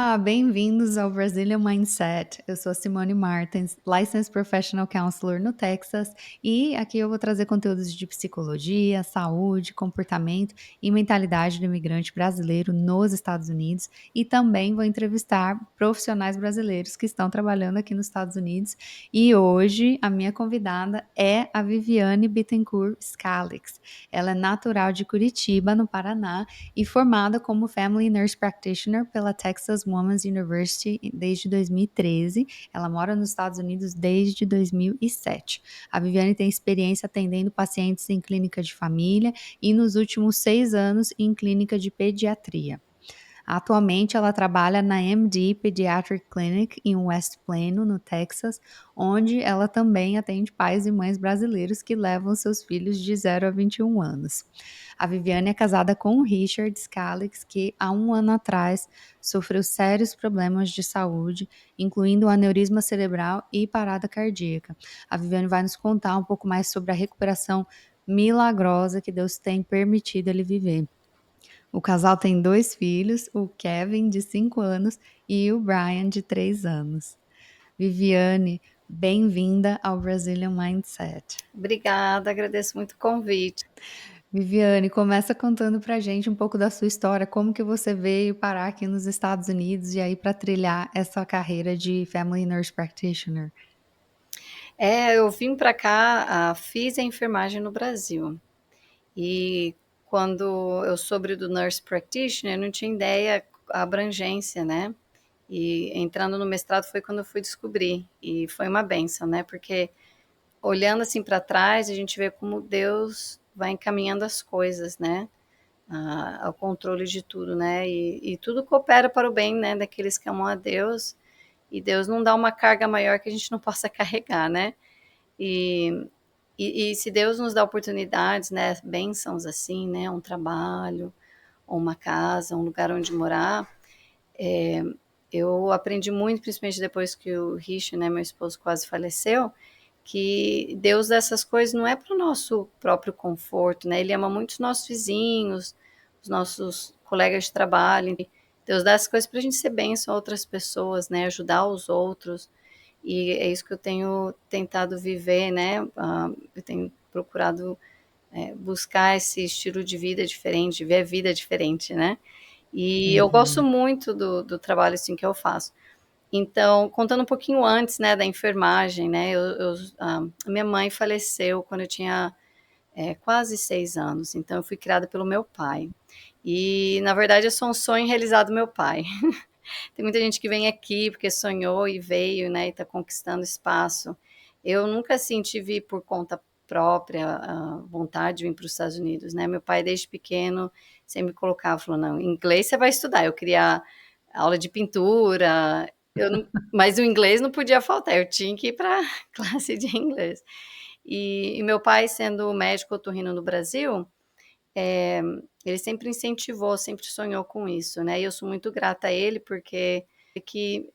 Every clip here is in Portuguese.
Olá, bem-vindos ao Brazilian Mindset. Eu sou a Simone Martins, Licensed Professional Counselor no Texas, e aqui eu vou trazer conteúdos de psicologia, saúde, comportamento e mentalidade do imigrante brasileiro nos Estados Unidos, e também vou entrevistar profissionais brasileiros que estão trabalhando aqui nos Estados Unidos. E hoje a minha convidada é a Viviane Bittencourt Scalix. Ela é natural de Curitiba, no Paraná, e formada como Family Nurse Practitioner pela Texas Women's University desde 2013. Ela mora nos Estados Unidos desde 2007. A Viviane tem experiência atendendo pacientes em clínica de família e nos últimos 6 anos em clínica de pediatria. Atualmente, ela trabalha na MD Pediatric Clinic em West Plano, no Texas, onde ela também atende pais e mães brasileiros que levam seus filhos de 0 a 21 anos. A Viviane é casada com o Richard Scalix, que há um ano atrás sofreu sérios problemas de saúde, incluindo um aneurisma cerebral e parada cardíaca. A Viviane vai nos contar um pouco mais sobre a recuperação milagrosa que Deus tem permitido ele viver. O casal tem 2 filhos, o Kevin, de 5 anos, e o Brian, de 3 anos. Viviane, bem-vinda ao Brazilian Mindset. Obrigada, agradeço muito o convite. Viviane, começa contando pra gente um pouco da sua história, como que você veio parar aqui nos Estados Unidos e aí para trilhar essa carreira de Family Nurse Practitioner. Eu vim para cá, fiz a enfermagem no Brasil. E quando eu soube do Nurse Practitioner, eu não tinha ideia a abrangência, né? E entrando no mestrado foi quando eu fui descobrir. E foi uma bênção, né? Porque olhando assim para trás, a gente vê como Deus vai encaminhando as coisas, né? Ao controle de tudo, né? E tudo coopera para o bem, né? Daqueles que amam a Deus. E Deus não dá uma carga maior que a gente não possa carregar, né? E, e se Deus nos dá oportunidades, né, bênçãos assim, né, um trabalho, ou uma casa, um lugar onde morar, eu aprendi muito, principalmente depois que o Rich, né, meu esposo, quase faleceu, que Deus dá essas coisas não é para o nosso próprio conforto, né? Ele ama muito os nossos vizinhos, os nossos colegas de trabalho. Deus dá essas coisas para a gente ser bênção a outras pessoas, né? Ajudar os outros. E é isso que eu tenho tentado viver, né? Eu tenho procurado buscar esse estilo de vida diferente, ver a vida diferente, né? E eu gosto Uhum. muito do trabalho assim que eu faço. Então, contando um pouquinho antes, né, da enfermagem, né, a minha mãe faleceu quando eu tinha quase 6 anos, então eu fui criada pelo meu pai. E, na verdade, eu sou um sonho realizado do meu pai. Tem muita gente que vem aqui porque sonhou e veio, né, e está conquistando espaço. Eu nunca assim tive por conta própria a vontade de vir para os Estados Unidos, né? Meu pai desde pequeno sempre me colocava, falou, não, inglês você vai estudar. Eu queria aula de pintura, eu não, mas o inglês não podia faltar. Eu tinha que ir para classe de inglês. E meu pai sendo médico otorrino no Brasil, é, ele sempre incentivou, sempre sonhou com isso, né? E eu sou muito grata a ele porque que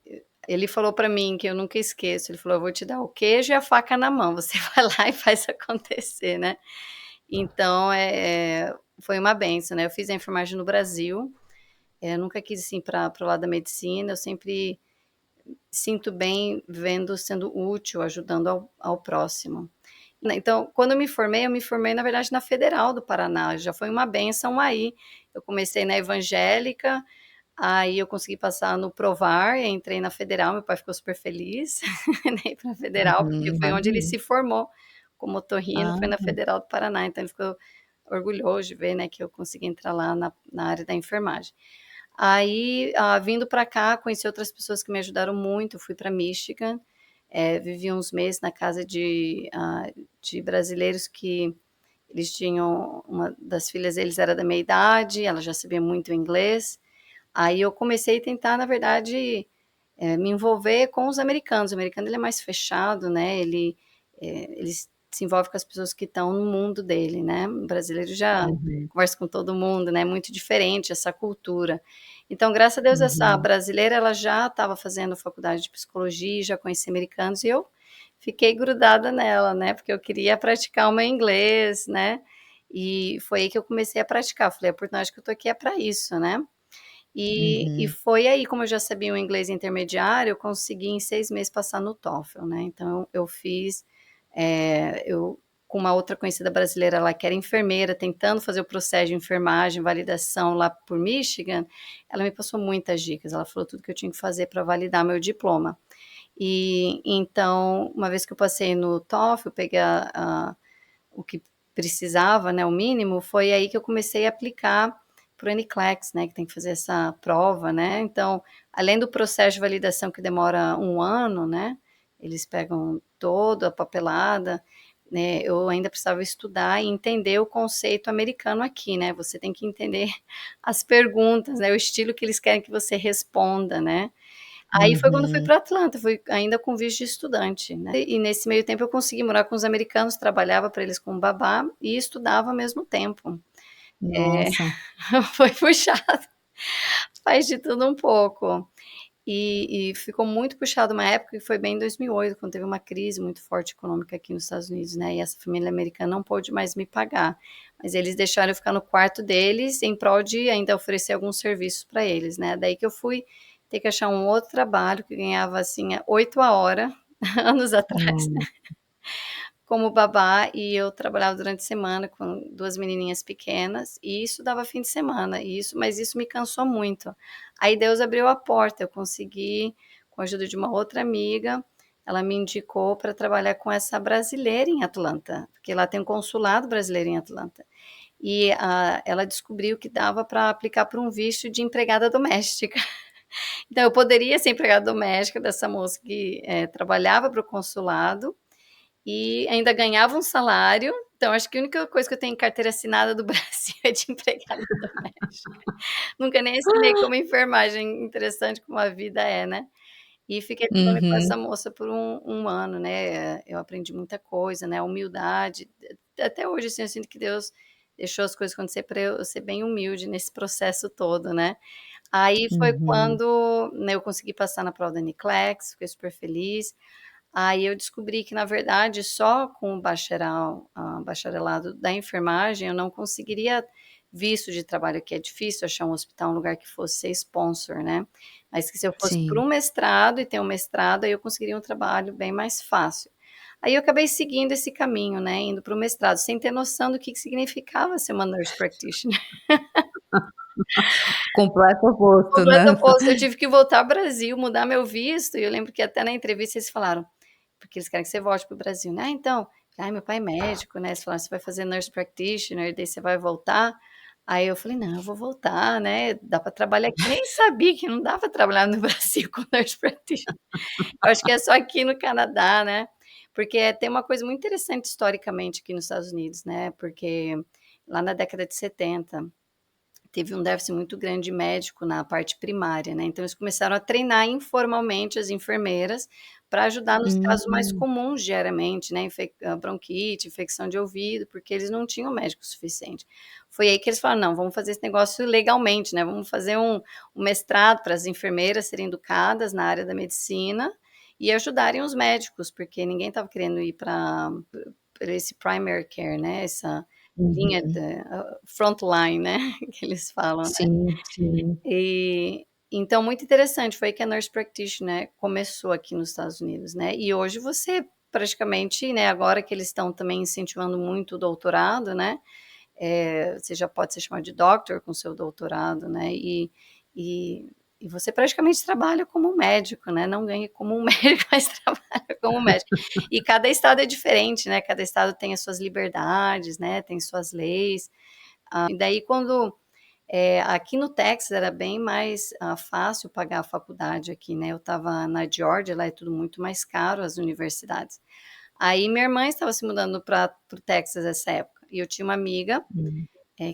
ele falou para mim que eu nunca esqueço. Ele falou: "Eu vou te dar o queijo e a faca na mão. Você vai lá e faz acontecer, né?" Então, foi uma benção, né? Eu fiz a enfermagem no Brasil. Eu nunca quis assim para o lado da medicina. Eu sempre sinto bem vendo sendo útil, ajudando ao próximo. Então, quando eu me formei, na verdade, na Federal do Paraná, já foi uma benção aí. Eu comecei na evangélica, aí eu consegui passar no Provar, entrei na Federal, meu pai ficou super feliz, né, para Federal, porque Uhum, foi onde ele imagino. se formou como otorrino, Ah, foi na Federal do Paraná, então ele ficou orgulhoso de ver, né, que eu consegui entrar lá na área da enfermagem. Aí, vindo para cá, conheci outras pessoas que me ajudaram muito, fui para Michigan, vivi uns meses na casa de brasileiros que eles tinham uma das filhas deles era da minha idade, ela já sabia muito inglês. Aí eu comecei a tentar, na verdade, me envolver com os americanos. O americano ele é mais fechado, né? Ele se envolve com as pessoas que estão no mundo dele, né? O brasileiro já uhum, conversa com todo mundo, né? Muito diferente essa cultura. Então, graças a Deus, essa uhum. brasileira ela já estava fazendo faculdade de psicologia, já conhecia americanos e eu fiquei grudada nela, né? Porque eu queria praticar o meu inglês, né? E foi aí que eu comecei a praticar. Falei, a oportunidade que eu tô aqui é para isso, né? E Uhum. foi aí, como eu já sabia o inglês intermediário, eu consegui em 6 meses passar no TOEFL, né, então eu fiz, eu com uma outra conhecida brasileira lá que era enfermeira, tentando fazer o processo de enfermagem, validação lá por Michigan, ela me passou muitas dicas, ela falou tudo que eu tinha que fazer para validar meu diploma. E então, uma vez que eu passei no TOEFL, eu peguei o que precisava, né, o mínimo, foi aí que eu comecei a aplicar para o NCLEX, né, que tem que fazer essa prova, né. Então, além do processo de validação que demora 1 ano, né, eles pegam toda a papelada, né, eu ainda precisava estudar e entender o conceito americano aqui, né, você tem que entender as perguntas, né, o estilo que eles querem que você responda, né. Aí foi quando eu fui Uhum. para Atlanta, fui ainda com visto de estudante, né. E nesse meio tempo eu consegui morar com os americanos, trabalhava para eles como babá e estudava ao mesmo tempo. É, Nossa. foi puxado, faz de tudo um pouco. E ficou muito puxado uma época que foi bem em 2008, quando teve uma crise muito forte econômica aqui nos Estados Unidos, né, e essa família americana não pôde mais me pagar, mas eles deixaram eu ficar no quarto deles em prol de ainda oferecer alguns serviços para eles, né, daí que eu fui ter que achar um outro trabalho que ganhava, assim, 8 a hora, anos atrás, Hum. como babá, e eu trabalhava durante a semana com 2 menininhas pequenas e estudava fim de semana, e isso me cansou muito. Aí Deus abriu a porta, eu consegui, com a ajuda de uma outra amiga, ela me indicou para trabalhar com essa brasileira em Atlanta, porque lá tem um consulado brasileiro em Atlanta. E, ela descobriu que dava para aplicar para um visto de empregada doméstica. Então eu poderia ser empregada doméstica dessa moça que, trabalhava para o consulado, e ainda ganhava um salário, então acho que a única coisa que eu tenho em carteira assinada do Brasil é de empregada doméstica. Nunca nem assinei como enfermagem, interessante como a vida é, né. E fiquei trabalhando com essa Uhum. moça por 1 ano, né, eu aprendi muita coisa, né, humildade, até hoje, assim, eu sinto que Deus deixou as coisas acontecer para eu ser bem humilde nesse processo todo, né. Aí foi Uhum. quando, né, eu consegui passar na prova da NCLEX, fiquei super feliz. Aí eu descobri que, na verdade, só com o bacharelado da enfermagem eu não conseguiria visto de trabalho, que é difícil achar um hospital, um lugar que fosse ser sponsor, né. Mas que se eu fosse para Sim. um mestrado e ter um mestrado, aí eu conseguiria um trabalho bem mais fácil. Aí eu acabei seguindo esse caminho, né, indo para o mestrado, sem ter noção do que significava ser uma nurse practitioner. Completo oposto, Completo né. oposto, eu tive que voltar ao Brasil, mudar meu visto, e eu lembro que até na entrevista eles falaram, porque eles querem que você volte para o Brasil, né: "Ah, então, ai, meu pai é médico, né", eles falaram: "Você vai fazer nurse practitioner, daí você vai voltar". Aí eu falei: "Não, eu vou voltar, né, dá para trabalhar aqui", nem sabia que não dá para trabalhar no Brasil com nurse practitioner. Eu acho que é só aqui no Canadá, né, porque tem uma coisa muito interessante historicamente aqui nos Estados Unidos, né, porque lá na década de 70 teve um déficit muito grande de médico na parte primária, né, então eles começaram a treinar informalmente as enfermeiras para ajudar nos casos mais Hum. comuns diariamente, né, bronquite, infecção de ouvido, porque eles não tinham médico suficiente. Foi aí que eles falaram: "Não, vamos fazer esse negócio legalmente, né, vamos fazer um mestrado para as enfermeiras serem educadas na área da medicina e ajudarem os médicos", porque ninguém estava querendo ir para esse primary care, né, essa linha Uhum. da frontline, né, que eles falam, né. Sim, sim. E, então muito interessante, foi aí que a nurse practitioner começou aqui nos Estados Unidos, né, e hoje você praticamente, né, agora que eles estão também incentivando muito o doutorado, né, você já pode ser chamado de doctor com seu doutorado, né, e e você praticamente trabalha como um médico, né, não ganha como um médico, mas trabalha como um médico. E cada estado é diferente, né, cada estado tem as suas liberdades, né, tem suas leis. E daí quando, aqui no Texas era bem mais, fácil pagar a faculdade aqui, né, eu estava na Geórgia, lá é tudo muito mais caro, as universidades. Aí minha irmã estava se mudando para o Texas essa época, e eu tinha uma amiga, Hum.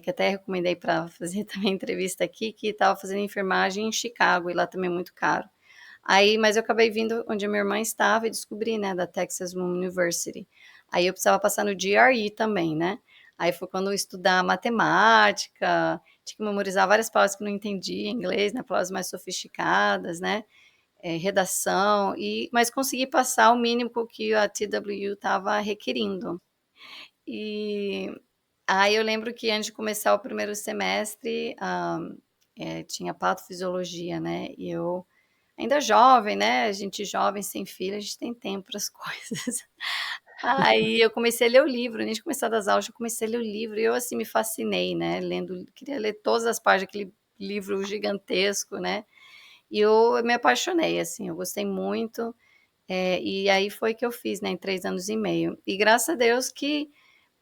que até recomendei para fazer também entrevista aqui, que estava fazendo enfermagem em Chicago, e lá também é muito caro. Aí mas eu acabei vindo onde a minha irmã estava e descobri, né, da Texas Woman University. Aí eu precisava passar no GRE também, né. Aí foi quando eu estudar matemática, tinha que memorizar várias palavras que eu não entendia em inglês, né, palavras mais sofisticadas, né, redação, mas consegui passar o mínimo que a TWU estava requerindo. E aí eu lembro que antes de começar o primeiro semestre, tinha patofisiologia, né, e eu ainda jovem, né, a gente jovem sem filho, a gente tem tempo para as coisas. Aí eu comecei a ler o livro, antes de começar a dar as aulas, eu comecei a ler o livro e eu, assim, me fascinei, né, lendo queria ler todas as páginas daquele livro gigantesco, né, e eu me apaixonei, assim, eu gostei muito, e aí foi que eu fiz, né, em 3 anos e meio. E graças a Deus que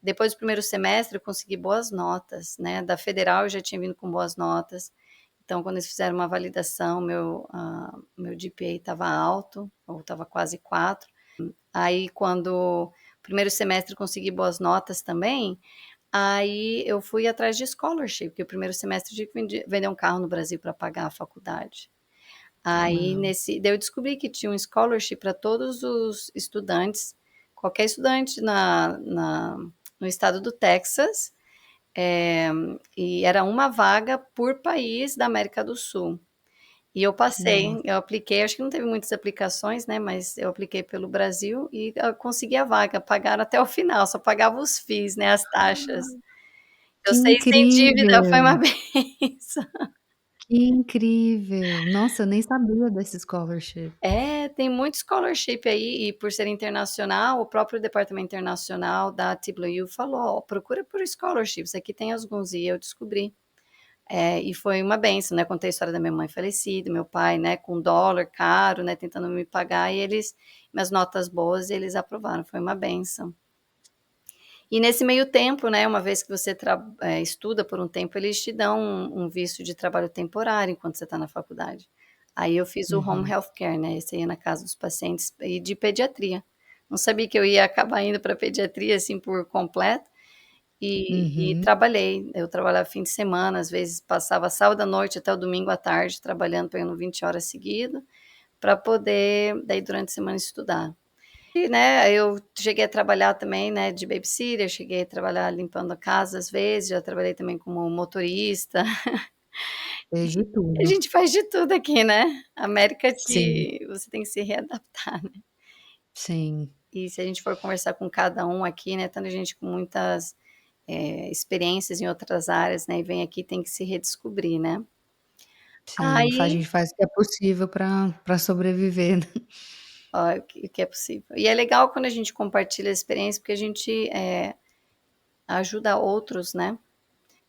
depois do primeiro semestre eu consegui boas notas, né, da federal eu já tinha vindo com boas notas, então quando eles fizeram uma validação, meu GPA estava alto, ou estava quase 4. Aí quando primeiro semestre consegui boas notas também, aí eu fui atrás de scholarship, porque o primeiro semestre eu tive que vender um carro no Brasil para pagar a faculdade. Aí Uau. daí eu descobri que tinha um scholarship para todos os estudantes, qualquer estudante no estado do Texas, eh, e era uma vaga por país da América do Sul. E eu passei, Nossa, eu apliquei, acho que não teve muitas aplicações, né, mas eu apliquei pelo Brasil e consegui a vaga, pagaram até o final, só pagava os FIIs, né, as taxas. Eu que saí sem dívida, foi uma incrível, benção. que incrível. Nossa, eu nem sabia desse scholarship. É, tem muito scholarship aí, e por ser internacional, o próprio departamento internacional da TWU falou: "Ó, procura por scholarships, aqui tem alguns", e eu descobri. E foi uma benção, né, contei a história da minha mãe falecida, meu pai, né, com dólar caro, né, tentando me pagar, e eles minhas notas boas, e eles aprovaram, foi uma benção. E nesse meio tempo, né, uma vez que você estuda por um tempo, eles te dão um visto de trabalho temporário enquanto você está na faculdade. Aí eu fiz o home Uhum, health care, né, você ia na casa dos pacientes e de pediatria. Não sabia que eu ia acabar indo para pediatria, assim, por completo, e uhum. trabalhei. Eu trabalhava fim de semana, às vezes passava sábado à noite até o domingo à tarde trabalhando, pegando 20 horas seguido, para poder, daí durante a semana estudar. E, né, eu cheguei a trabalhar também, né, de babysitter, cheguei a trabalhar limpando a casa às vezes, já trabalhei também como motorista. Fez de A tudo. gente faz de tudo aqui, né. América Sim, que você tem que se readaptar, né. sim, E se a gente for conversar com cada um aqui, né, tanta gente com muitas, experiências em outras áreas, né, e vem aqui tem que se redescobrir, né. sim. A Aí gente faz o que é possível para sobreviver, né. ó, o que é possível. E é legal quando a gente compartilha a experiência, porque a gente, ajuda outros, né,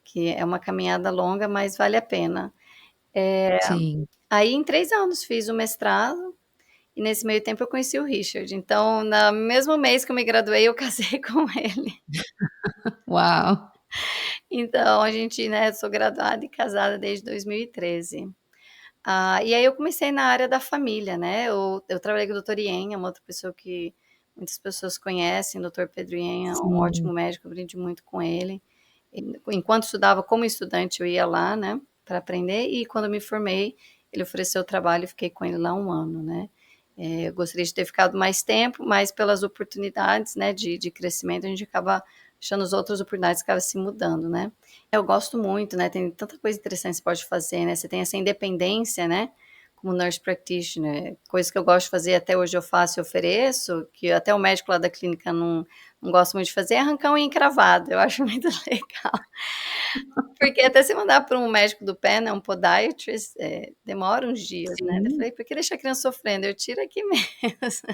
que é uma caminhada longa, mas vale a pena. Sim. Aí em 3 anos fiz o mestrado, e nesse meio tempo eu conheci o Richard, então no mesmo mês que eu me graduei eu casei com ele. Uau. Então a gente, né, sou graduada e casada desde 2013. E aí eu comecei na área da família, né, eu trabalhei com o doutor Ien, é uma outra pessoa que muitas pessoas conhecem, o doutor Pedro Ien é um Sim, ótimo médico, eu aprendi muito com ele. Enquanto estudava como estudante eu ia lá, né, para aprender, e quando eu me formei, ele ofereceu o trabalho e fiquei com ele lá 1 ano, né. Eu gostaria de ter ficado mais tempo, mas pelas oportunidades, né, de crescimento, a gente acaba achando as outras oportunidades, acaba se mudando, né. Eu gosto muito, né, tem tanta coisa interessante que você pode fazer, né, você tem essa independência, né, como nurse practitioner, coisa que eu gosto de fazer, até hoje eu faço e ofereço, que até o médico lá da clínica não gosta muito de fazer, é arrancar unha encravada, eu acho muito legal. Porque até você mandar para um médico do pé, né, um podiatrist, demora uns dias, né, daí eu sim. falei: "Por que deixar a criança sofrendo? Eu tiro aqui mesmo".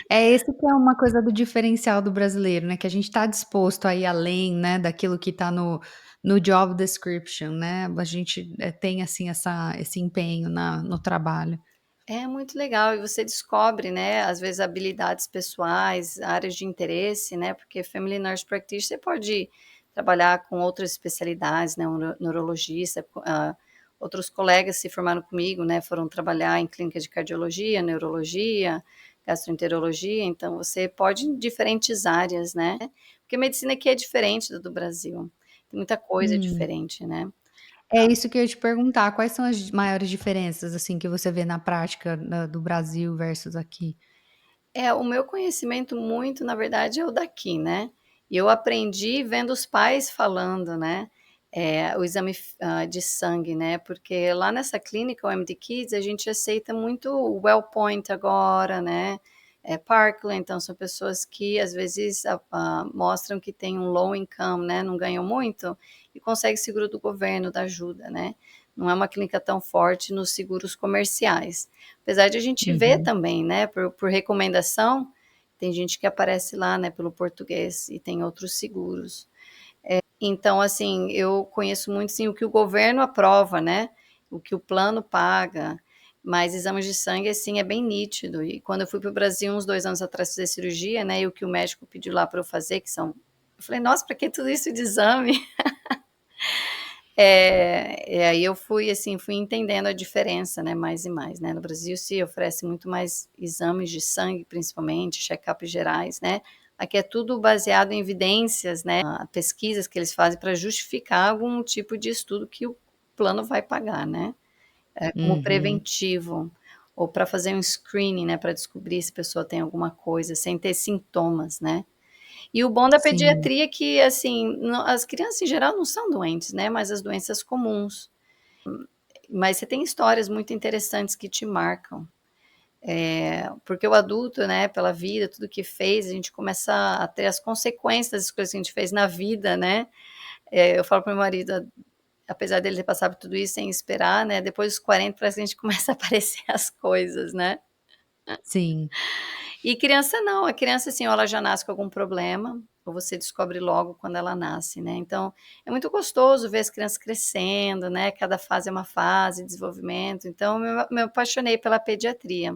É esse que é uma coisa do diferencial do brasileiro, né, que a gente tá disposto a ir além, né, daquilo que tá no job description, né, a gente, tem, assim, esse empenho no trabalho. É muito legal e você descobre, né, às vezes habilidades pessoais, áreas de interesse, né, porque Family Nurse Practitioner você pode trabalhar com outras especialidades, né, um neurologista, outros colegas se formaram comigo, né, foram trabalhar em clínica de cardiologia, neurologia, gastroenterologia, então você pode em diferentes áreas, né, porque a medicina aqui é diferente da do Brasil, tem muita coisa Hum. diferente, né. É isso que eu ia te perguntar, quais são as maiores diferenças, assim, que você vê na prática do Brasil versus aqui? O meu conhecimento muito, na verdade, é o daqui, né. E eu aprendi vendo os pais falando, né, o exame de sangue, né, porque lá nessa clínica, o MD Kids, a gente aceita muito o Wellpoint agora, né, Parkland, então são pessoas que às vezes mostram que têm um low income, né, não ganham muito, e consegue seguro do governo, da ajuda, né. Não é uma clínica tão forte nos seguros comerciais. Apesar de a gente ver Uhum. também, né, por recomendação, tem gente que aparece lá, né, pelo português e tem outros seguros. Então, assim, eu conheço muito, sim, o que o governo aprova, né, o que o plano paga, mas exames de sangue, assim, é bem nítido. E quando eu fui para o Brasil uns 2 anos atrás fazer cirurgia, né, e o que o médico pediu lá para eu fazer, que são eu falei: "Nossa, para que tudo isso de exame?" E aí eu fui, assim, fui entendendo a diferença, né, mais e mais, né. No Brasil se oferece muito mais exames de sangue, principalmente, check-ups gerais, né. Aqui é tudo baseado em evidências, né, pesquisas que eles fazem para justificar algum tipo de estudo que o plano vai pagar, né. Como Uhum. preventivo, ou para fazer um screening, né, para descobrir se a pessoa tem alguma coisa sem ter sintomas, né. E o bom da Sim. pediatria é que, assim, as crianças em geral não são doentes, né, mas as doenças comuns. Mas você tem histórias muito interessantes que te marcam. Porque o adulto, né, pela vida, tudo que fez, a gente começa a ter as consequências das coisas que a gente fez na vida, né. Eu falo para o meu marido, apesar dele ter passado por tudo isso sem esperar, né, depois dos 40 parece que a gente começa a aparecer as coisas, né. Sim. E criança não, a criança, assim, ou ela já nasce com algum problema, ou você descobre logo quando ela nasce, né. Então, é muito gostoso ver as crianças crescendo, né, cada fase é uma fase de desenvolvimento, então me apaixonei pela pediatria.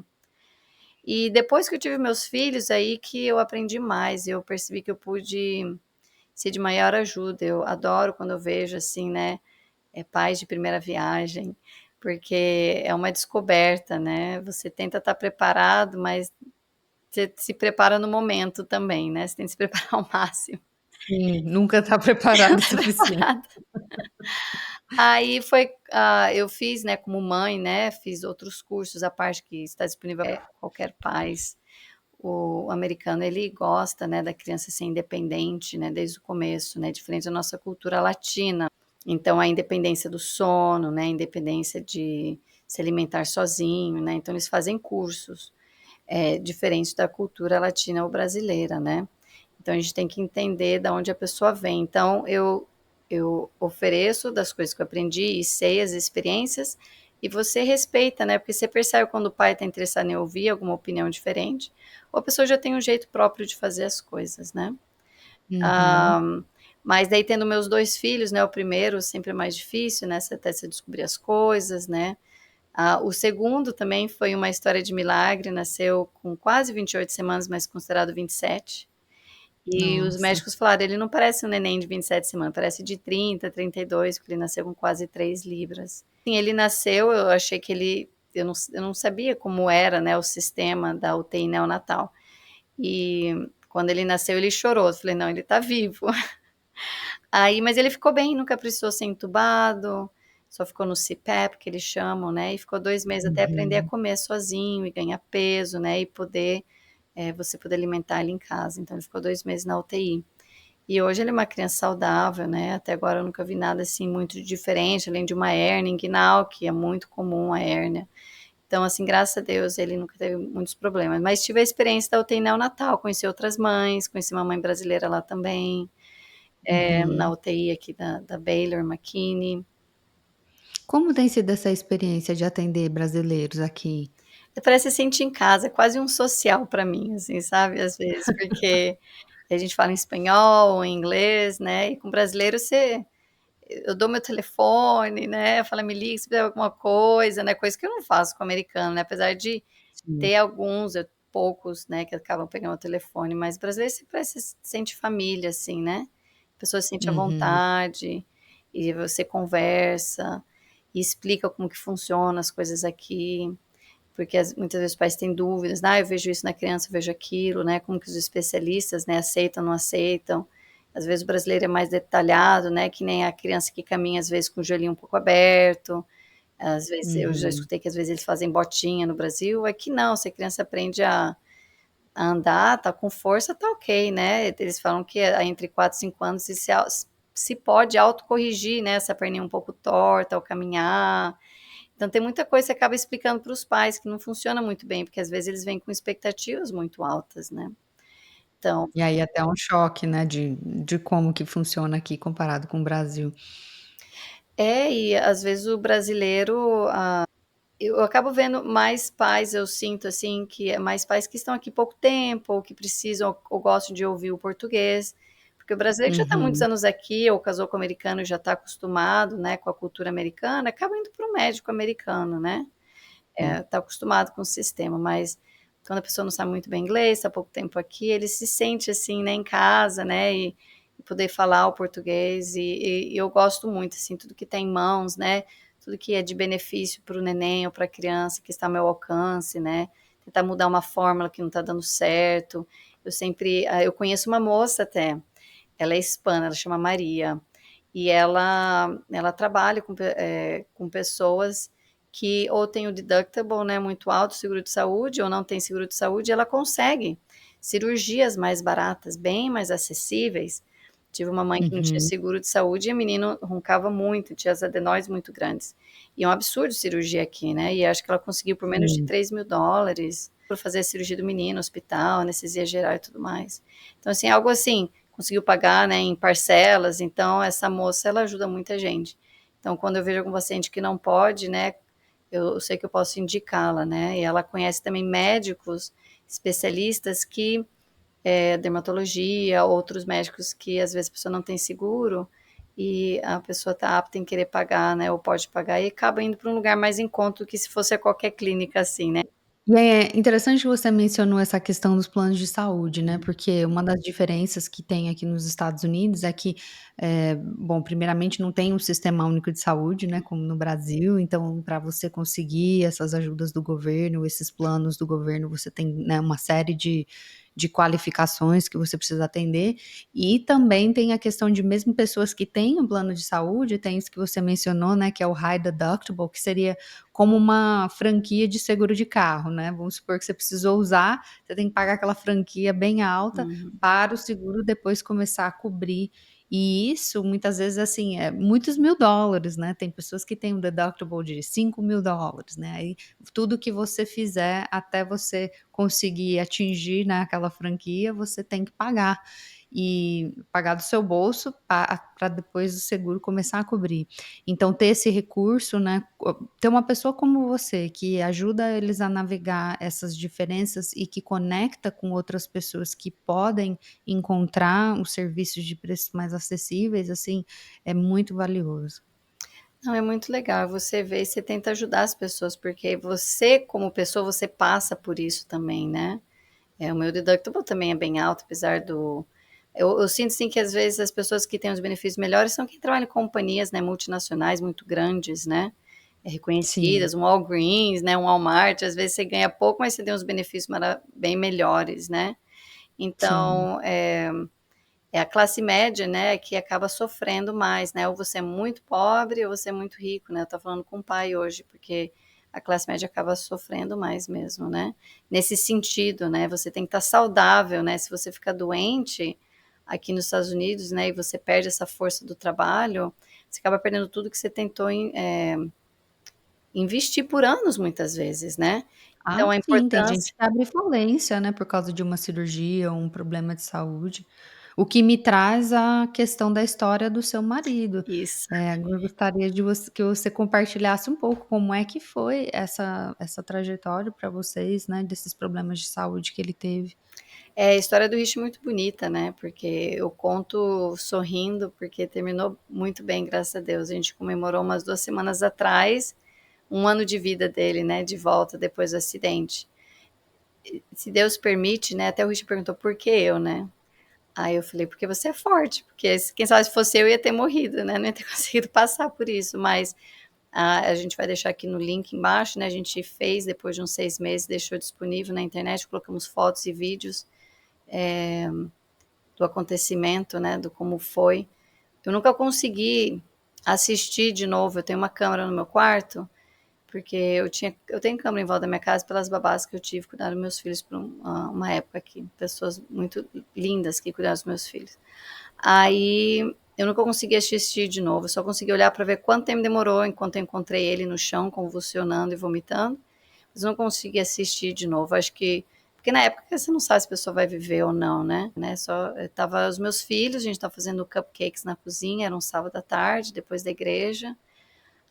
E depois que eu tive meus filhos, aí que eu aprendi mais, eu percebi que eu pude ser de maior ajuda. Eu adoro quando eu vejo, assim, né, pais de primeira viagem, porque é uma descoberta, né, você tenta estar preparado, mas você se prepara no momento também, né, você tem que se preparar ao máximo. Sim, nunca está preparado o suficiente. Preparado. Aí foi eu fiz, né, como mãe, né, fiz outros cursos, a parte que está disponível para qualquer pais. O americano ele gosta, né, da criança ser independente, né, desde o começo, né, diferente da nossa cultura latina. Então a independência do sono, né, a independência de se alimentar sozinho, né, então eles fazem cursos, diferentes da cultura latina ou brasileira, né. Então a gente tem que entender da onde a pessoa vem. Então eu ofereço das coisas que eu aprendi e sei as experiências, e você respeita, né, porque você percebe quando o pai está interessado em ouvir alguma opinião diferente, ou a pessoa já tem um jeito próprio de fazer as coisas, né. Uhum. Ah, mas daí tendo meus 2 filhos, né, o primeiro sempre é mais difícil, né, você até você descobrir as coisas, né. O segundo também foi uma história de milagre, nasceu com quase 28 semanas, mas considerado 27. E os Nossa. médicos falaram: "Ele não parece um neném de 27 semanas, parece de 30, 32, porque ele nasceu com quase 3 libras". Sim, ele nasceu, eu achei que ele eu não sabia como era, né, o sistema da UTI neonatal. E quando ele nasceu, ele chorou, eu falei: "Não, ele tá vivo". Aí mas ele ficou bem, nunca precisou ser entubado, só ficou no CPAP, que eles chamam, né, e ficou 2 meses até aprender a Uhum. comer sozinho e ganhar peso, né, e poder, você poder alimentar ele em casa. Então ele ficou 2 meses na UTI. E hoje ele é uma criança saudável, né, até agora eu nunca vi nada, assim, muito diferente, além de uma hérnia inguinal, que é muito comum a hérnia. Então, assim, graças a Deus ele nunca teve muitos problemas, mas tive a experiência da UTI neonatal, conheci outras mães, conheci uma mãe brasileira lá também, na Uhum. UTI aqui da Baylor McKinney. Como tem sido essa experiência de atender brasileiros aqui? Parece se sentir em casa, é quase um social para mim, assim, sabe, às vezes, porque a gente fala em espanhol ou em inglês, né, e com brasileiro você eu dou meu telefone, né, falo: "Me liga se precisar de alguma coisa", né, coisa que eu não faço com o americano, né, apesar de Sim. ter alguns, poucos, né, que acabam pegando o telefone, mas brasileiro você parece se sente família, assim, né. A pessoa se sente à Uhum. vontade, e você conversa, e explica como que funciona as coisas aqui, porque muitas vezes os pais têm dúvidas: "Ah, eu vejo isso na criança, eu vejo aquilo", né, como que os especialistas, né, aceitam, não aceitam. Às vezes o brasileiro é mais detalhado, né, que nem a criança que caminha, às vezes, com o joelhinho um pouco aberto, às vezes eu já Uhum. escutei que às vezes eles fazem botinha no Brasil, aqui não, se a criança aprende a andar, tá com força, tá ok, né. Eles falam que entre 4 e 5 anos se pode autocorrigir, né, essa perninha um pouco torta ao caminhar. Então tem muita coisa que você acaba explicando para os pais que não funciona muito bem, porque às vezes eles vêm com expectativas muito altas, né. Então E aí até um choque, né, de como que funciona aqui comparado com o Brasil. é, e às vezes o brasileiro, eu acabo vendo mais pais, eu sinto, assim, que é mais pais que estão aqui pouco tempo, ou que precisam ou gostam de ouvir o português, porque o brasileiro que já está muitos Uhum, anos aqui, ou casou com o americano e já está acostumado, né, com a cultura americana, acaba indo para o médico americano, né. sim. Tá acostumado com o sistema, mas quando a pessoa não sabe muito bem inglês, está pouco tempo aqui, ele se sente assim, né, em casa, né, e poder falar o português e eu gosto muito, assim, tudo que tem em mãos, né, tudo que é de benefício para o neném ou para a criança que está ao meu alcance, né, tentar mudar uma fórmula que não está dando certo. Eu sempre eu conheço uma moça até, ela é hispana, ela chama Maria, e ela trabalha com pessoas que ou tem o deductible, né, muito alto, seguro de saúde, ou não tem seguro de saúde, e ela consegue cirurgias mais baratas, bem mais acessíveis. Tive uma mãe que não tinha Uhum, seguro de saúde e o menino roncava muito, tinha as adenóides muito grandes. E é um absurdo cirurgia aqui, né, e acho que ela conseguiu por menos de sim. $3.000 por fazer a cirurgia do menino, hospital, anestesia geral e tudo mais. Então, assim, algo assim, conseguiu pagar, né, em parcelas, então essa moça ela ajuda muita gente. Então quando eu vejo algum paciente que não pode, né, eu sei que eu posso indicá-la, né, e ela conhece também médicos especialistas que, dermatologia, outros médicos que às vezes a pessoa não tem seguro, e a pessoa está apta em querer pagar, né, ou pode pagar e acaba indo para um lugar mais em conta do que se fosse a qualquer clínica assim, né. E é interessante que você mencionou essa questão dos planos de saúde, né, porque uma das diferenças que tem aqui nos Estados Unidos é que, bom, primeiramente não tem um sistema único de saúde, né, como no Brasil, então para você conseguir essas ajudas do governo, esses planos do governo, você tem, né, uma série de qualificações que você precisa atender, e também tem a questão de mesmo pessoas que têm um plano de saúde, tem isso que você mencionou, né, que é o high deductible, que seria como uma franquia de seguro de carro, né, vamos supor que você precisou usar, você tem que pagar aquela franquia bem alta Uhum. para o seguro depois começar a cobrir. E isso muitas vezes, assim, é muitos $1.000, né, tem pessoas que têm um deductible de $5.000, né, aí tudo que você fizer até você conseguir atingir, né, aquela franquia, você tem que pagar. E pagar do seu bolso para depois o seguro começar a cobrir. Então ter esse recurso, né, ter uma pessoa como você, que ajuda eles a navegar essas diferenças e que conecta com outras pessoas que podem encontrar os serviços de preços mais acessíveis, assim, é muito valioso. Não, é muito legal, você vê e você tenta ajudar as pessoas, porque você como pessoa, você passa por isso também, né. O meu deductible também é bem alto, apesar do eu sinto, sim, que às vezes as pessoas que têm os benefícios melhores são quem trabalha em companhias, né, multinacionais muito grandes, né, Sim, reconhecidas, um Walgreens, né, um Walmart, às vezes você ganha pouco, mas você tem uns benefícios bem melhores, né. sim. Então, é a classe média, né, que acaba sofrendo mais, né, ou você é muito pobre ou você é muito rico, né, eu estava falando com o pai hoje, porque a classe média acaba sofrendo mais mesmo, né, nesse sentido, né, você tem que estar saudável, né, se você ficar doente aqui nos Estados Unidos, né, e você perde essa força do trabalho, você acaba perdendo tudo que você tentou investir por anos muitas vezes, né. Ah, Então a sim, tem gente importância que abre falência, né, por causa de uma cirurgia ou um problema de saúde. O que me traz a questão da história do seu marido. isso. Agora eu gostaria de que você compartilhasse um pouco como é que foi essa trajetória para vocês, né, desses problemas de saúde que ele teve. É, a história do Rich é muito bonita, né, porque eu conto sorrindo, porque terminou muito bem, graças a Deus. A gente comemorou umas 2 semanas atrás, 1 ano de vida dele, né, de volta depois do acidente. Se Deus permite, né, até o Rich perguntou: "Por que eu?", né. Aí eu falei: "Porque você é forte", porque se quem sabe se fosse eu ia ter morrido, né, não ia ter conseguido passar por isso, mas, a gente vai deixar aqui no link embaixo, né, a gente fez depois de uns 6 meses, deixou disponível na internet, colocamos fotos e vídeos, eh do acontecimento, né, do como foi. Eu nunca consegui assistir de novo, eu tenho uma câmera no meu quarto, porque eu tenho câmera em volta da minha casa pelas babás que eu tive, cuidar dos meus filhos por uma época aqui, pessoas muito lindas que cuidaram dos meus filhos. Aí, eu nunca consegui assistir de novo, eu só consegui olhar para ver quanto tempo demorou enquanto eu encontrei ele no chão convulsionando e vomitando, mas não consegui assistir de novo, acho que Porque na época você não sabe se a pessoa vai viver ou não, né, só estava os meus filhos, a gente estava fazendo cupcakes na cozinha, era um sábado à tarde, depois da igreja.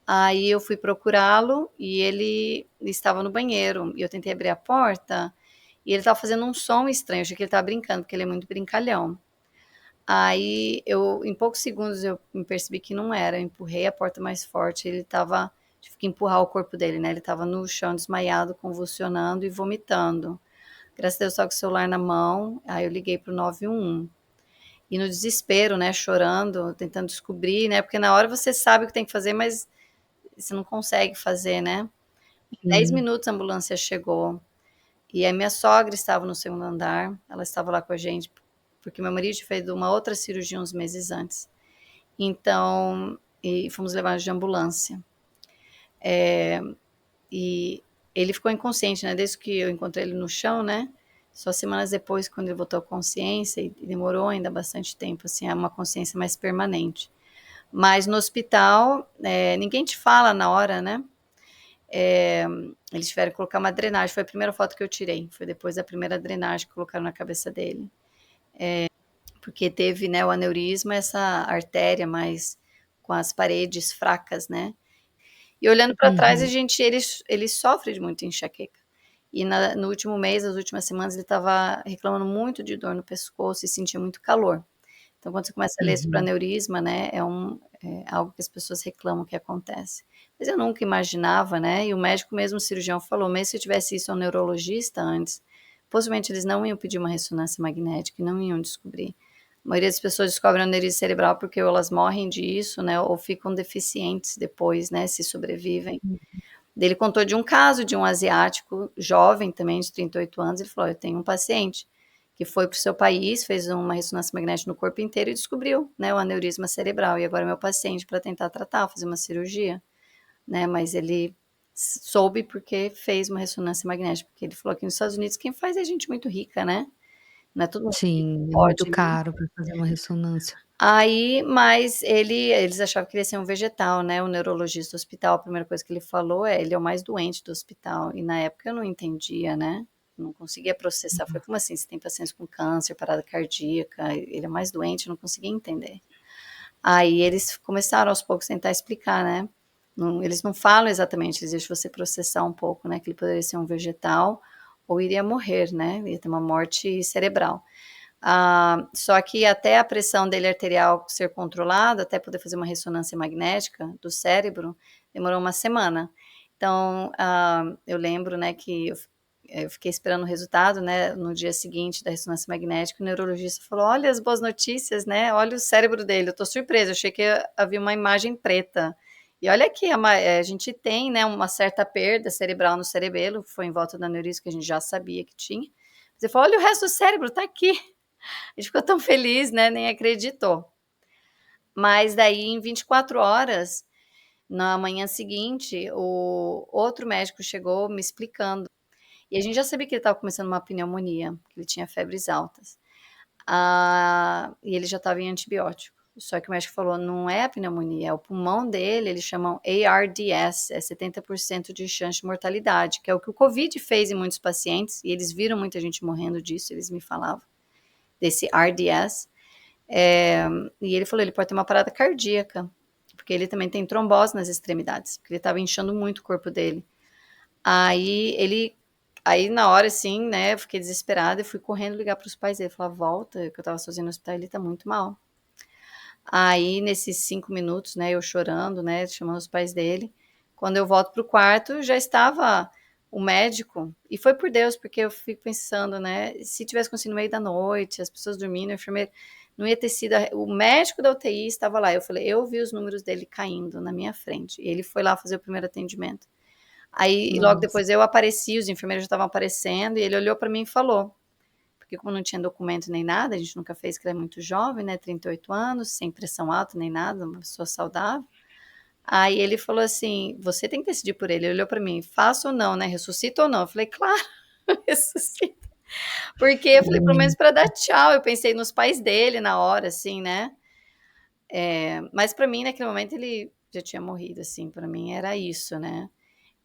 Aí eu fui procurá-lo e ele estava no banheiro. E eu tentei abrir a porta e ele estava fazendo um som estranho. Eu achei que ele estava brincando, porque ele é muito brincalhão. Aí em poucos segundos eu me percebi que não era. Eu empurrei a porta mais forte. Ele estava, tive que empurrar o corpo dele, né? Ele estava no chão desmaiado, convulsionando e vomitando. Graças a Deus, estava com o celular na mão. Aí eu liguei para o 911. E no desespero, né, chorando, tentando descobrir, né, porque na hora você sabe o que tem que fazer, mas você não consegue fazer, né. Em 10 Sim. minutos a ambulância chegou, e a minha sogra estava no segundo andar, ela estava lá com a gente, porque meu marido tinha feito uma outra cirurgia uns meses antes. Então, e fomos levados de ambulância. E ele ficou inconsciente, né, desde que eu encontrei ele no chão, né, só semanas depois quando ele voltou à consciência, e demorou ainda bastante tempo, assim, a uma consciência mais permanente. Mas no hospital, ninguém te fala na hora, né, eles tiveram que colocar uma drenagem, foi a primeira foto que eu tirei, foi depois da primeira drenagem que colocaram na cabeça dele. Porque teve, né, o aneurisma, essa artéria mais com as paredes fracas, né. E olhando para trás, a Uhum. gente ele sofre de muita enxaqueca. E no último mês, as últimas semanas, ele estava reclamando muito de dor no pescoço e sentia muito calor. Então, quando você começa a ler sobre Uhum. aneurisma, né, é algo que as pessoas reclamam que acontece. Mas eu nunca imaginava, né, e o médico mesmo, o cirurgião falou, mesmo se eu tivesse isso ao neurologista antes, possivelmente eles não iam pedir uma ressonância magnética e não iam descobrir. A maioria das pessoas descobrem aneurisma cerebral porque ou elas morrem disso, né, ou ficam deficientes depois, né, se sobrevivem. Uhum. Ele contou de um caso de um asiático jovem também, de 38 anos, ele falou: "Eu tenho um paciente que foi para o seu país, fez uma ressonância magnética no corpo inteiro e descobriu, né, o aneurisma cerebral, e agora é meu paciente para tentar tratar, fazer uma cirurgia", né, mas ele soube porque fez uma ressonância magnética, porque ele falou que nos Estados Unidos quem faz é gente muito rica, né, não é todo mundo que Sim, é muito pode, né. caro para fazer uma ressonância. Aí, mas eles achavam que ele ia ser um vegetal, né, o neurologista do hospital, a primeira coisa que ele falou é: "Ele é o mais doente do hospital", e na época eu não entendia, né, não conseguia processar, falei: "Como assim, você tem pacientes com câncer, parada cardíaca, ele é mais doente", eu não conseguia entender. Aí eles começaram aos poucos tentar explicar, né, eles não falam exatamente, eles deixam você processar um pouco, né, que ele poderia ser um vegetal ou iria morrer, né, ia ter uma morte cerebral. Só que até a pressão dele arterial ser controlada, até poder fazer uma ressonância magnética do cérebro, demorou uma semana. Então, eu lembro, né, que eu fiquei esperando o resultado, né, no dia seguinte da ressonância magnética, o neurologista falou: "Olha as boas notícias, né, olha o cérebro dele", eu tô surpresa, eu achei que havia uma imagem preta. E olha aqui, a gente tem, né, uma certa perda cerebral no cerebelo, foi em volta do aneurisma que a gente já sabia que tinha. Você falou: "Olha o resto do cérebro, tá aqui". A gente ficou tão feliz, né, nem acreditou. Mas daí em 24 horas, na manhã seguinte, o outro médico chegou me explicando, e a gente já sabia que ele estava começando uma pneumonia, que ele tinha febres altas. E ele já estava em antibiótico. Só que o médico falou: "Não é a pneumonia, é o pulmão dele", eles chamam ARDS, é 70% de chance de mortalidade, que é o que o covid fez em muitos pacientes, e eles viram muita gente morrendo disso, eles me falavam, desse RDS. Eh, e ele falou: "Ele pode ter uma parada cardíaca", porque ele também tem trombose nas extremidades, porque ele estava inchando muito o corpo dele. Aí ele aí na hora, assim, né, eu fiquei desesperada e fui correndo ligar para os pais dele, falar: "Volta", que eu estava sozinha no hospital, "ele tá muito mal". Aí nesses 5 minutos, né, eu chorando, né, chamando os pais dele, quando eu volto para o quarto, já estava o médico, e foi por Deus, porque eu fico pensando, né, se tivesse acontecido no meio da noite, as pessoas dormindo, a enfermeira não ia ter sido o médico da UTI estava lá, eu falei: "Eu vi os números dele caindo na minha frente", e ele foi lá fazer o primeiro atendimento. Aí logo Nossa. depois eu apareci, os enfermeiros já estavam aparecendo, e ele olhou para mim e falou, porque como não tinha documento nem nada, a gente nunca fez, que ele é muito jovem, né, 38 anos, sem pressão alta nem nada, uma pessoa saudável. Aí ele falou assim: "Você tem que decidir por ele". Ele olhou pra mim: "Faço ou não, né, ressuscito ou não?". Eu falei: "Claro, ressuscita". Porque eu falei: "Pelo menos Hum. pra dar tchau", eu pensei nos pais dele na hora, assim, né. Mas pra mim naquele momento ele já tinha morrido, assim, pra mim era isso, né.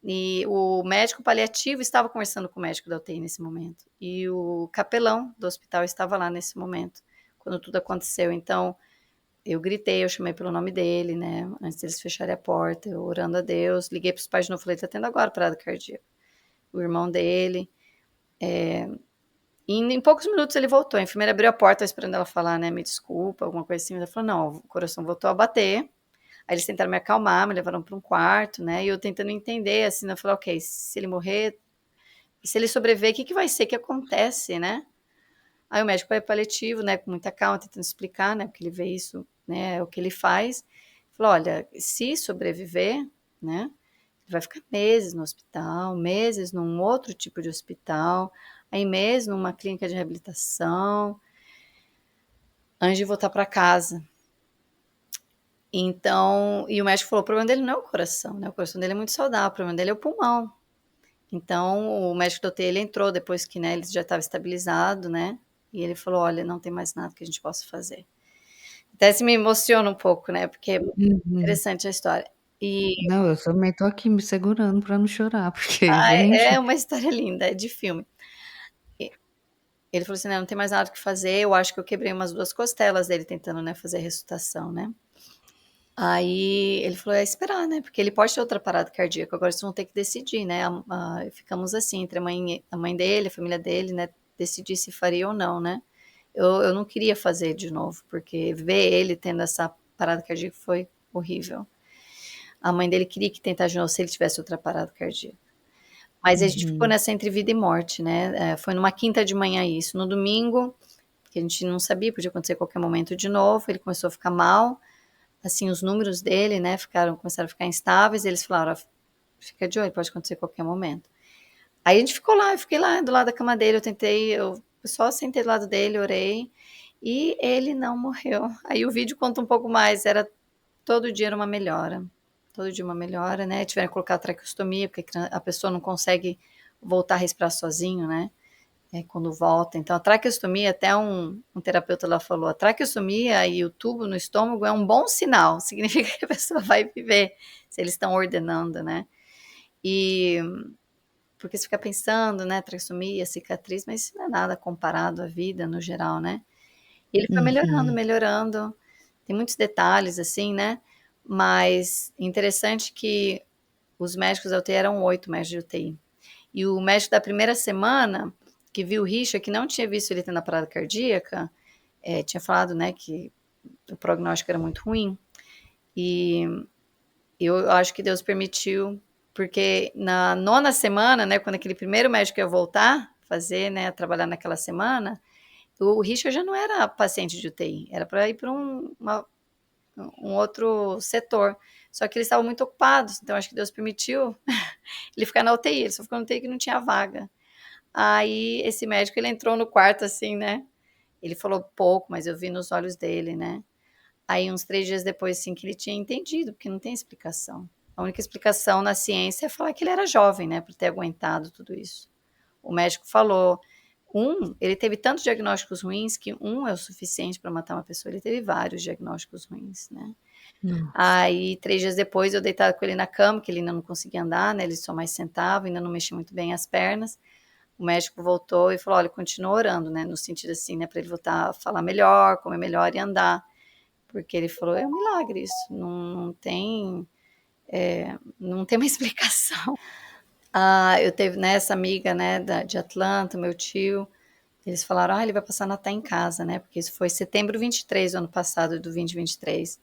E o médico paliativo estava conversando com o médico da UTI nesse momento. E o capelão do hospital estava lá nesse momento, quando tudo aconteceu. Então, eu gritei, eu chamei pelo nome dele, né? Antes deles fecharem a porta, eu orando a Deus. Liguei para os pais de novo, falei, tá tendo agora parada cardíaca. O irmão dele. E em poucos minutos ele voltou. A enfermeira abriu a porta, esperando ela falar, né? Me desculpa, alguma coisa assim. Ela falou, não, o coração voltou a bater. Aí eles tentaram me acalmar, me levaram para um quarto, né? E eu tentando entender, assim, eu falei, ok, se ele morrer, se ele sobreviver, o que, que vai ser que acontece, né? Aí o médico paliativo, né, com muita calma, tentando explicar, né, porque ele vê isso, né, é o que ele faz. Falou, olha, se sobreviver, né, ele vai ficar meses no hospital, meses num outro tipo de hospital, aí meses numa clínica de reabilitação, antes de voltar para casa. Então, e o médico falou, o problema dele não é o coração, né, o coração dele é muito saudável, o problema dele é o pulmão. Então, o médico do UTI, ele entrou depois que, né, ele já estava estabilizado, né, e ele falou, olha, não tem mais nada que a gente possa fazer. Até se me emociona um pouco, né, porque é Uhum. interessante a história. E Não, eu também tô aqui me segurando pra não chorar, porque, gente. é uma história linda, é de filme. E ele falou assim: "Né, não tem mais nada o que fazer", eu acho que eu quebrei umas 2 costelas dele tentando, né, fazer a ressuscitação, né. Aí ele falou: "É esperar, né, porque ele pode ter outra parada cardíaca, agora vocês vão ter que decidir, né". Ficamos assim, entre a mãe dele, a família dele, né, decidir se faria ou não, né. Eu não queria fazer de novo, porque ver ele tendo essa parada cardíaca foi horrível. A mãe dele queria que tentasse de novo se ele tivesse outra parada cardíaca. Mas a gente ficou Uhum. nessa entre vida e morte, né, foi numa quinta de manhã isso. No domingo, que a gente não sabia, podia acontecer a qualquer momento de novo, ele começou a ficar mal, assim, os números dele, né, começaram a ficar instáveis, eles falaram: "Ó, fica de olho, pode acontecer a qualquer momento". Aí a gente ficou lá, eu fiquei lá do lado da cama dele, eu só sentei do lado dele, orei, e ele não morreu. Aí o vídeo conta um pouco mais, todo dia era uma melhora, todo dia uma melhora, né, tiveram que colocar traqueostomia, porque a pessoa não consegue voltar a respirar sozinho, né, quando volta. Então a traqueostomia, até um terapeuta lá falou, a traqueostomia e o tubo no estômago é um bom sinal, significa que a pessoa vai viver, se eles estão ordenando, né. E porque você fica pensando, né, traqueostomia, cicatriz, mas isso não é nada comparado à vida no geral, né. E ele foi melhorando, Uhum. melhorando, tem muitos detalhes, assim, né, mas interessante que os médicos da UTI eram 8 médicos de UTI. E o médico da primeira semana, que viu o Richard, que não tinha visto ele tendo a parada cardíaca, tinha falado, né, que o prognóstico era muito ruim, e eu acho que Deus permitiu, porque na 9ª semana, né, quando aquele primeiro médico ia voltar, fazer, né, trabalhar naquela semana, o Richard já não era paciente de UTI, era para ir para um outro setor. Só que eles estavam muito ocupados, então acho que Deus permitiu ele ficar na UTI, ele só ficou na UTI que não tinha vaga. Aí esse médico, ele entrou no quarto assim, né, ele falou pouco, mas eu vi nos olhos dele, né. Aí uns 3 dias depois, assim, que ele tinha entendido, porque não tem explicação. A única explicação na ciência é falar que ele era jovem, né, por ter aguentado tudo isso. O médico falou, ele teve tantos diagnósticos ruins que um é o suficiente para matar uma pessoa, ele teve vários diagnósticos ruins, né. Nossa. Aí 3 dias depois eu deitada com ele na cama, que ele ainda não conseguia andar, né, ele só mais sentava, ainda não mexia muito bem as pernas. O médico voltou e falou: "Olha, continua orando", né, no sentido assim, né, para ele voltar a falar melhor, comer melhor e andar, porque ele falou: "É um milagre isso, não tem, não tem uma explicação". Eu teve, né, essa amiga, né, de Atlanta, meu tio, eles falaram: "Ah, ele vai passar Natal em casa", né, porque isso foi setembro 23 do ano passado, do 2023.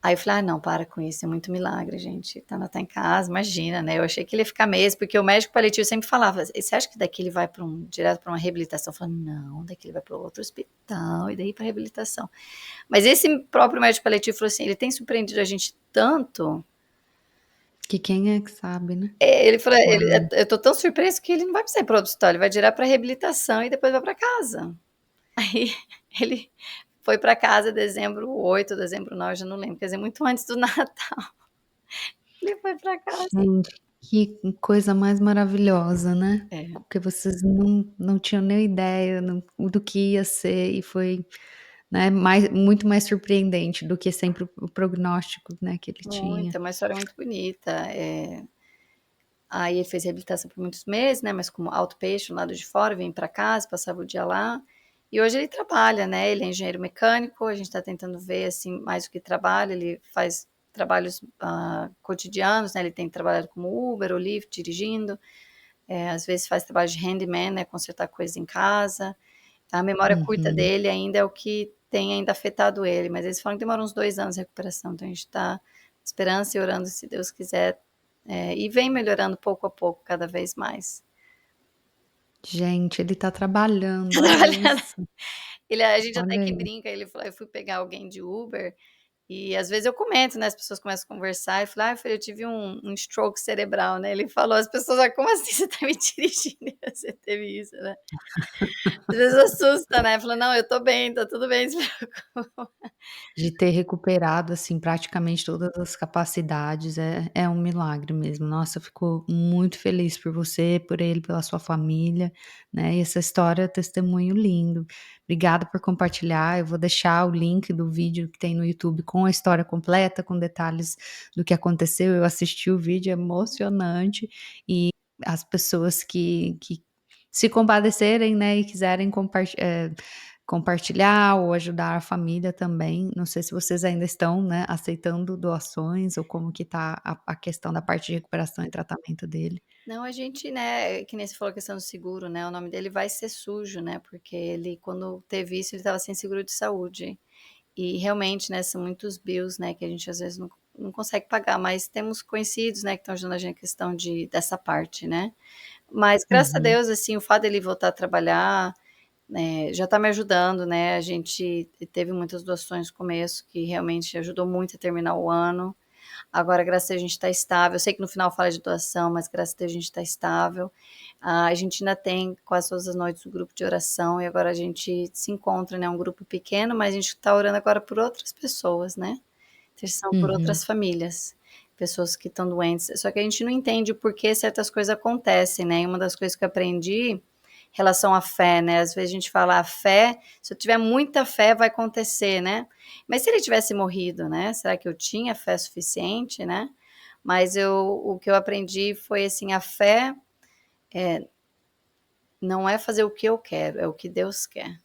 Aí eu falei: "Ah, não, para com isso, é muito milagre, gente, tá em casa, imagina", né, eu achei que ele ia ficar mesmo, porque o médico paliativo sempre falava: "Você acha que daqui ele vai para direto para uma reabilitação?" Eu falava: "Não, daqui ele vai para outro hospital e daí para reabilitação". Mas esse próprio médico paliativo falou assim: "Ele tem surpreendido a gente tanto", Que quem é que sabe, né? ele falou: Quando. Eu tô tão surpreso que ele não vai precisar ir para outro hospital, ele vai direto para reabilitação e depois vai para casa". Aí ele foi para casa dezembro 8, dezembro 9, já não lembro, quer dizer, muito antes do Natal, ele foi para casa. Gente, que coisa mais maravilhosa, né? É. Porque vocês não tinham nem ideia do que ia ser e foi, né, muito mais surpreendente do que sempre o prognóstico, né, que ele tinha. Muito, é uma história muito bonita, Aí ele fez reabilitação por muitos meses, né, mas como outpatient, lado de fora, vim para casa, passava o dia lá. E hoje ele trabalha, né, ele é engenheiro mecânico, a gente está tentando ver, assim, mais o que trabalha, ele faz trabalhos cotidianos, né, ele tem trabalhado como Uber ou Lyft, dirigindo, às vezes faz trabalho de handyman, né, consertar coisas em casa. A memória curta Uhum. dele ainda é o que tem ainda afetado ele, mas eles falam que demora uns 2 anos de recuperação, então a gente está esperança e orando, se Deus quiser, e vem melhorando pouco a pouco, cada vez mais. Gente, ele tá trabalhando, Tá olha trabalhando. isso. A gente até Olha que aí. brinca, ele falou: "Eu fui pegar alguém de Uber", e às vezes eu comento, né, as pessoas começam a conversar e falo: "Ai filho, eu tive um stroke cerebral", né, ele falou, as pessoas: "Ah, como assim você tá me dirigindo e você teve isso, né?" Às vezes assusta, né, fala: "Não, eu tô bem, tá tudo bem, se preocupa". De ter recuperado, assim, praticamente todas as capacidades, é um milagre mesmo. Nossa, eu fico muito feliz por você, por ele, pela sua família, né, e essa história é testemunho lindo. Obrigada por compartilhar, eu vou deixar o link do vídeo que tem no YouTube com a história completa, com detalhes do que aconteceu, eu assisti o vídeo, é emocionante, e as pessoas que se compadecerem, né, e quiserem compartilhar ou ajudar a família também. Não sei se vocês ainda estão, né, aceitando doações ou como que tá a questão da parte de recuperação e tratamento dele. Não, a gente, né, que nem você falou a questão do seguro, né, o nome dele vai ser sujo, né, porque ele quando teve isso, ele estava sem seguro de saúde. E realmente, né, são muitos bills, né, que a gente às vezes não consegue pagar, mas temos conhecidos, né, que estão ajudando a gente a questão dessa parte, né. Mas graças a Uhum, Deus, assim, o fato dele voltar a trabalhar, já está me ajudando, né, a gente teve muitas doações no começo que realmente ajudou muito a terminar o ano. Agora, graças a Deus, a gente está estável. Eu sei que no final fala de doação, mas graças a Deus a gente está estável. A gente ainda tem quase todas as noites o grupo de oração e agora a gente se encontra, né, um grupo pequeno, mas a gente está orando agora por outras pessoas, né, intercessão por uhum, outras famílias, pessoas que estão doentes. Só que a gente não entende o porquê certas coisas acontecem, né, e uma das coisas que eu aprendi em relação à fé, né, às vezes a gente fala: "A fé, se eu tiver muita fé vai acontecer", né. Mas se ele tivesse morrido, né, será que eu tinha fé suficiente, né? Mas o que eu aprendi foi assim, a fé não é fazer o que eu quero, é o que Deus quer.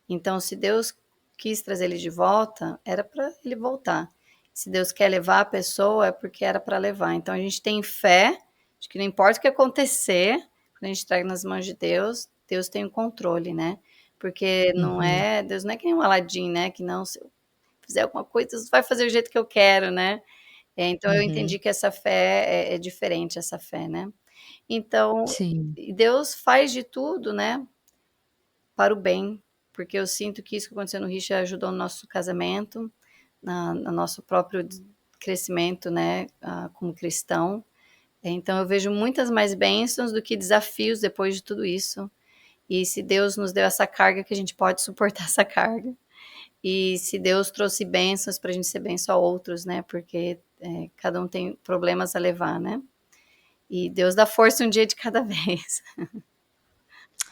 Então, se Deus quis trazer ele de volta, era para ele voltar. Se Deus quer levar a pessoa, é porque era para levar. Então, a gente tem fé de que não importa o que acontecer, quando a gente entrega nas mãos de Deus, Deus tem o controle, né? Porque não uhum, é, Deus não é que nem um Aladim, né? Que não, se eu fizer alguma coisa, Deus vai fazer o jeito que eu quero, né? Então, eu entendi uhum. que essa fé é diferente, essa fé, né? Então, Sim, e Deus faz de tudo, né, para o bem, porque eu sinto que isso que aconteceu no Richard ajudou no nosso casamento, na no nosso próprio crescimento, né, como cristão. Então eu vejo muitas mais bênçãos do que desafios depois de tudo isso. E se Deus nos deu essa carga, que a gente pode suportar essa carga. E se Deus trouxe bênçãos para a gente ser bênção a outros, né, porque, cada um tem problemas a levar, né. E Deus dá força um dia de cada vez.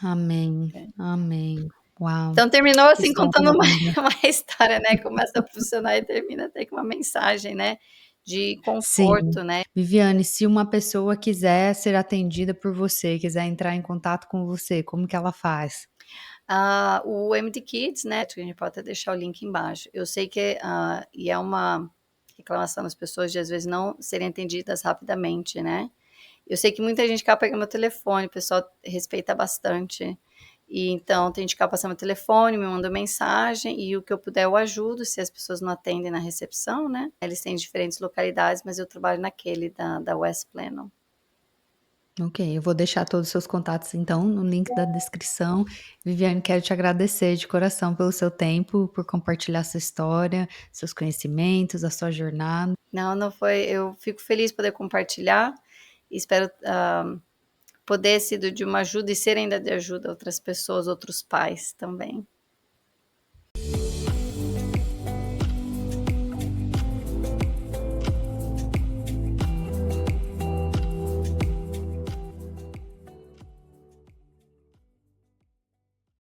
amém, amém. Uau, Então terminou, que assim, história contando uma linda. uma história, né, começa a funcionar e termina até com uma mensagem, né, de Sim. conforto, né. Viviane, se uma pessoa quiser ser atendida por você, quiser entrar em contato com você, como que ela faz? O MD Kids, né, que a gente pode até deixar o link embaixo. Eu sei que, e é uma reclamação das pessoas de às vezes não serem atendidas rapidamente, né. Eu sei que muita gente acaba pegando meu telefone, o pessoal respeita bastante. E então tem gente que acaba passando meu telefone, me manda mensagem e o que eu puder eu ajudo, se as pessoas não atendem na recepção, né. Eles têm diferentes localidades, mas eu trabalho naquele da West Plenum. Ok, eu vou deixar todos os seus contatos então no link da descrição. Viviane, quero te agradecer de coração pelo seu tempo, por compartilhar sua história, seus conhecimentos, a sua jornada. Não, não foi, eu fico feliz de poder compartilhar e espero, poder sido de uma ajuda e ser ainda de ajuda a outras pessoas, outros pais também.